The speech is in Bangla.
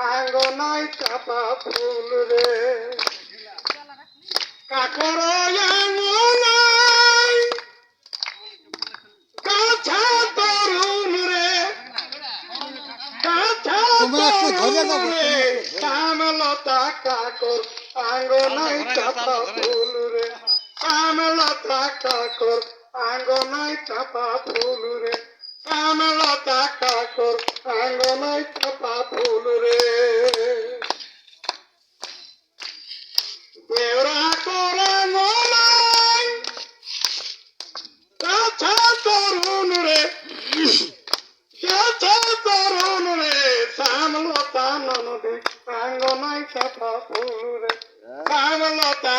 আঙ্গনায় চাপা ফুল রে কাকর আঙ্গনায় কাছা তরুণ রে কাছা তরুণ রে শ্যামলতা কাকর আঙ্গনায় চাপা ফুল রে শ্যামলতা কাকর আঙ্গনায় চাপা ফুল রে শ্যামলতা কাকর আঙ্গনায় চাপা ফুল রে দেওরা করে মলাই কাছা তরুণ রে কাছা তরুণ রে শ্যামলতা ননদী আঙ্গনায় চাপা ফুল রে শ্যামলতা